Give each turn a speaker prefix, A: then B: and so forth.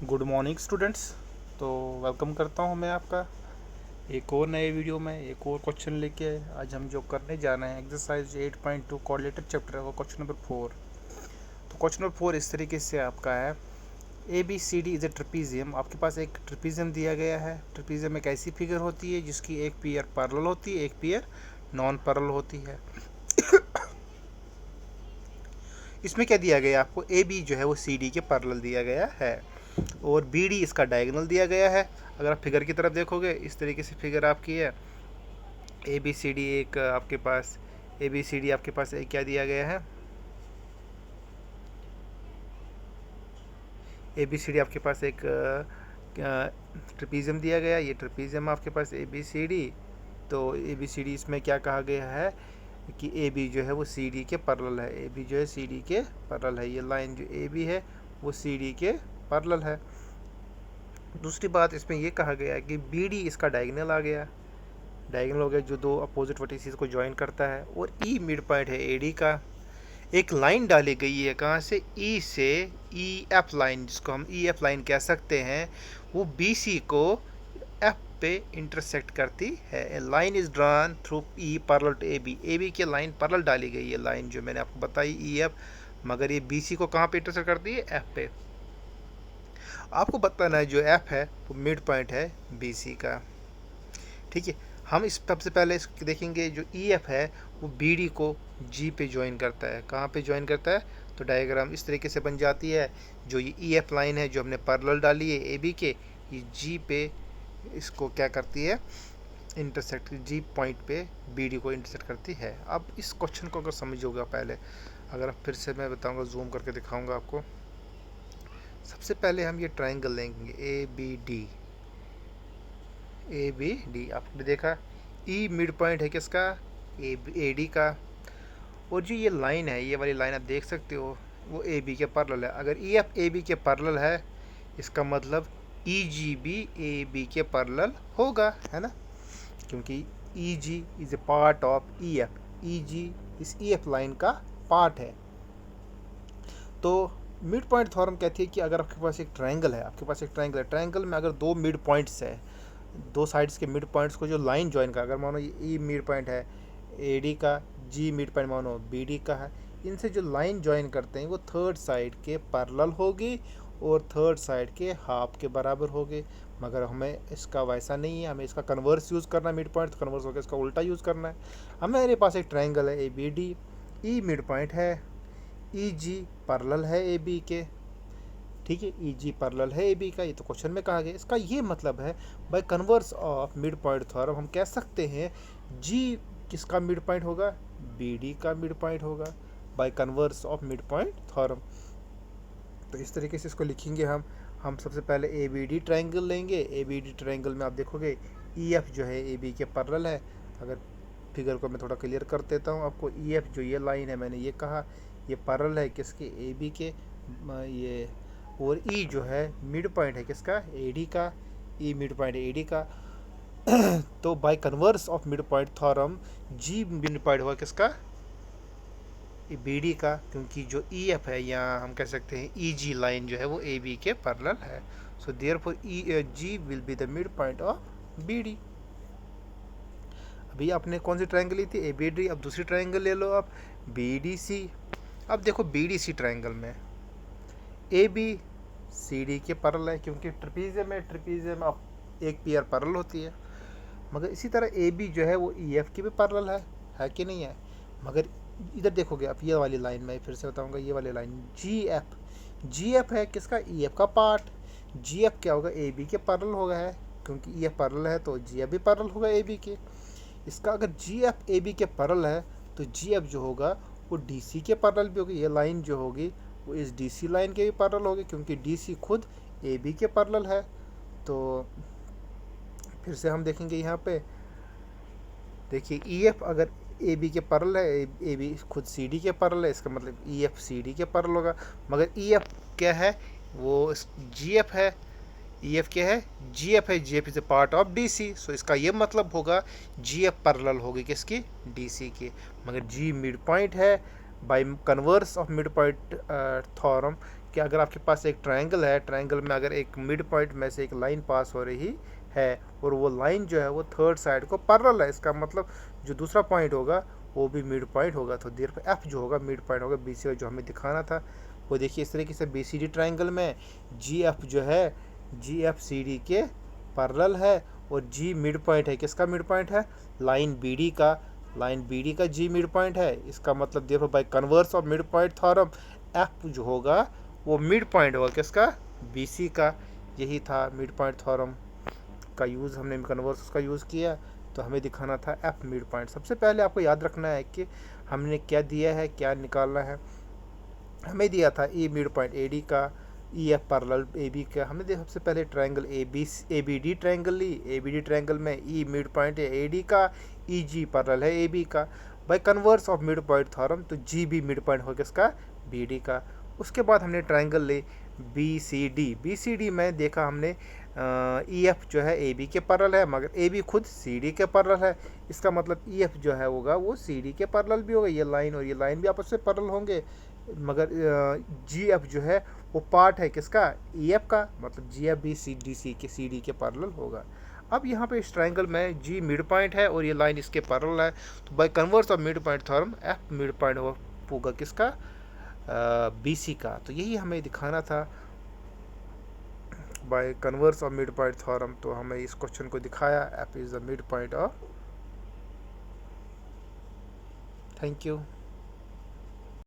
A: Good morning students. तो welcome करता हूं मैं आपका एक और नए वीडियो में एक और क्वेश्चन लेके। आज हम जो करने जा रहे हैं एक्सरसाइज 8.2 कोऑर्डिनेटर चैप्टर है वो क्वेश्चन नंबर 4। तो क्वेश्चन नंबर 4 इस तरीके से आपका है। A B C D is a trapezium. आपके पास एक ट्रपीजियम दिया गया है। ट्रपीजियम एक ऐसी फिगर होती है जिसकी एक पेयर पैरेलल होती है, एक पेयर नॉन पैरेलल होती है। इसमें क्या दिया गया है आपको, ए बी जो है वो सी डी के पैरेलल दिया गया है और बी डी इसका डायगोनल दिया गया है। अगर आप फिगर की तरफ देखोगे इस तरीके से फिगर आपकी है। ए बी सी डी एक आपके पास ए बी सी डी आपके पास एक क्या दिया गया है, ए बी सी डी आपके पास एक ट्रपीजियम दिया गया। ये ट्रपीजियम आपके पास ए बी सी डी। तो ए बी सी डी इसमें क्या कहा गया है कि ए बी जो है वो सी डी के पैरेलल है। ए बी जो है सी डी के पैरेलल है। ये लाइन जो ए बी है वो सी डी के पैरेलल है। दूसरी बात इसमें ये कहा गया है कि बी डी इसका डायगोनल आ गया। डायगोनल हो गया जो दो अपोजिट वर्टिसेस को ज्वाइन करता है। और ई मिड पॉइंट है ए डी का। एक लाइन डाली गई है कहाँ से, ई से, ई एफ लाइन जिसको हम ई एफ लाइन कह सकते हैं, वो बी सी को एफ पे इंटरसेक्ट करती है। A line is drawn through E parallel to A B के लाइन पैरेलल डाली गई है लाइन जो मैंने आपको बताई ई एफ, मगर ये बी सी को कहाँ पे इंटरसेक्ट करती है, एफ पे। आपको बताना है जो एफ है वो मिड पॉइंट है बी सी का। ठीक है, हम इस सबसे पहले देखेंगे जो ई एफ है वो बी डी को जी पे ज्वाइन करता है। कहाँ पे ज्वाइन करता है, तो डायग्राम इस तरीके से बन जाती है। जो ये ई एफ लाइन है जो हमने पैरेलल डाली है ए बी के, ये जी पे इसको क्या करती है, इंटरसेक्ट, जी पॉइंट पे बी डी को इंटरसेक्ट करती है। अब इस क्वेश्चन को अगर समझोगा पहले, अगर फिर से मैं बताऊंगा, जूम करके दिखाऊंगा आपको। सबसे पहले हम ये ट्राइंगल लेंगे A B D, A B D आपने देखा। ई मिड पॉइंट है किसका, ए डी का। और जो ये लाइन है, ये वाली लाइन आप देख सकते हो, वो ए बी के पैरेलल है। अगर ई एफ ए बी के पैरेलल है इसका मतलब ई जी भी ए बी के पैरेलल होगा, है ना, क्योंकि E G is a part of E F. E G इस ई एफ लाइन का पार्ट है। तो मिड पॉइंट थ्योरम कहती है कि अगर आपके पास एक ट्रायंगल है, आपके पास एक ट्रायंगल है, ट्रायंगल में अगर दो मिड पॉइंट्स है, दो साइड्स के मिड पॉइंट्स को जो लाइन ज्वाइन का, अगर मानो ये ई मिड पॉइंट है ए डी का, जी मिड पॉइंट मानो बी डी का है, इनसे जो लाइन ज्वाइन करते हैं वो थर्ड साइड के पैरेलल होगी और थर्ड साइड के हाफ के बराबर होगी। मगर हमें इसका वैसा नहीं है, हमें इसका कन्वर्स यूज़ करना है। मिड पॉइंट कन्वर्स होकर इसका उल्टा यूज़ करना है। हमारे पास एक ट्रायंगल है A B D, E mid point है, ई जी पैरेलल है ए बी के। ठीक है, ई जी पैरेलल है ए बी का, ये तो क्वेश्चन में कहा गया। इसका ये मतलब है bye converse of mid point theorem हम कह सकते हैं जी किसका मिड पॉइंट होगा, बी डी का मिड पॉइंट होगा, bye converse of mid point theorem. तो इस तरीके से इसको लिखेंगे हम सबसे पहले ए बी डी ट्राइंगल लेंगे। ए बी डी ट्राइंगल में आप देखोगे ई एफ जो है ए बी के पैरेलल है। अगर फिगर को मैं थोड़ा क्लियर कर देता हूँ आपको, ई एफ जो ये लाइन है मैंने ये कहा, ये पैरेलल है किसके, ए बी के। ये और ई जो है मिड पॉइंट है किसका, ए डी का। E mid point A D का। तो by converse of mid point theorem G mid point हुआ किसका, बी डी का, क्योंकि जो ई एफ है यहाँ हम कह सकते हैं ई जी लाइन जो है वो ए बी के पैरेलल है। So therefore E G will be the mid point of B D. अभी आपने कौन सी ट्रायंगल ली थी, ए बी डी। अब दूसरी ट्रायंगल ले लो आप, बी डी सी। अब देखो बी डी सी ट्रायंगल में ए बी सी डी के पैरेलल है, क्योंकि ट्रपीजियम है, ट्रपीजियम अब एक पेयर पैरेलल होती है। मगर इसी तरह ए बी जो है वो ई एफ की भी पैरेलल है कि नहीं है। मगर इधर देखोगे आप, ये वाली लाइन में फिर से बताऊंगा, ये वाली लाइन जी एफ है किसका, ई एफ का पार्ट। जी एफ क्या होगा, ए बी के पैरेलल होगा है, क्योंकि ई एफ पैरेलल है तो जी एफ भी पैरेलल होगा ए बी के। इसका अगर जी एफ ए बी के पैरेलल है तो जी एफ जो होगा वो डी सी के पैरेलल भी होगी। ये लाइन जो होगी वो इस डी सी लाइन के भी पैरेलल होगी, क्योंकि डी सी खुद ए बी के पैरेलल है। तो फिर से हम देखेंगे यहाँ पे, देखिए ई एफ अगर ए बी के पैरेलल है, ए बी खुद सी डी के पैरेलल है, इसका मतलब ई एफ सी डी के पैरेलल होगा। मगर ई एफ क्या है, वो जी एफ है। ई एफ क्या है, जी एफ है। G F is a part of D C. So इसका ये मतलब होगा जी एफ पैरेलल होगी किसकी, डी सी की। मगर जी मिड पॉइंट है, bye converse of mid point theorem कि अगर आपके पास एक ट्रायंगल है, ट्रायंगल में अगर एक मिड पॉइंट में से एक लाइन पास हो रही है और वो लाइन जो है वो थर्ड साइड को पैरेलल है, इसका मतलब जो दूसरा पॉइंट होगा वो भी मिड पॉइंट होगा। तो देर पर एफ जो होगा मिड पॉइंट होगा बी सी, जो हमें दिखाना था वो देखिए इस तरीके से बी सी डी ट्राइंगल में जी एफ जो है जी एफ सी डी के पैरेलल है और जी मिड पॉइंट है। किसका मिड पॉइंट है? लाइन बी डी का, लाइन बी डी का जी मिड पॉइंट है। इसका मतलब देखो bye converse of mid point theorem F जो होगा वो मिड पॉइंट होगा किसका? बी सी का। यही था मिड पॉइंट थ्योरम का यूज़, हमने कन्वर्स का यूज़ किया तो हमें दिखाना था एफ मिड पॉइंट। सबसे पहले आपको याद रखना है कि हमने क्या दिया है, क्या निकालना है। हमें दिया था E mid point A D का, E F parallel A B का। हमने देखा सबसे पहले triangle A B D triangle ली। ए बी डी ट्रायंगल में ई मिड पॉइंट है ए डी का, ई जी पैरेलल है ए बी का। Bye converse of mid point theorem तो जी भी मिड पॉइंट हो किसका? बी डी का। उसके बाद हमने ट्रायंगल ले बी सी डी में देखा हमने ई एफ जो है ए बी के पैरेलल है मगर ए बी खुद सी डी के पैरेलल है। इसका मतलब ई एफ जो है होगा वो सी डी के पैरेलल भी होगा, ये लाइन और ये लाइन भी आपस में पैरेलल होंगे। मगर जी एफ जो है वो पार्ट है किसका? ई एफ का, मतलब जी एफ भी सी डी के पैरेलल होगा। अब यहाँ पे इस ट्रायंगल में जी मिड पॉइंट है और ये लाइन इसके पैरेलल है तो by converse of mid point theorem F mid point होगा किसका? बी सी का। तो यही हमें दिखाना था bye converse of mid point theorem. तो हमें इस क्वेश्चन को दिखाया F is the mid point of. Thank you.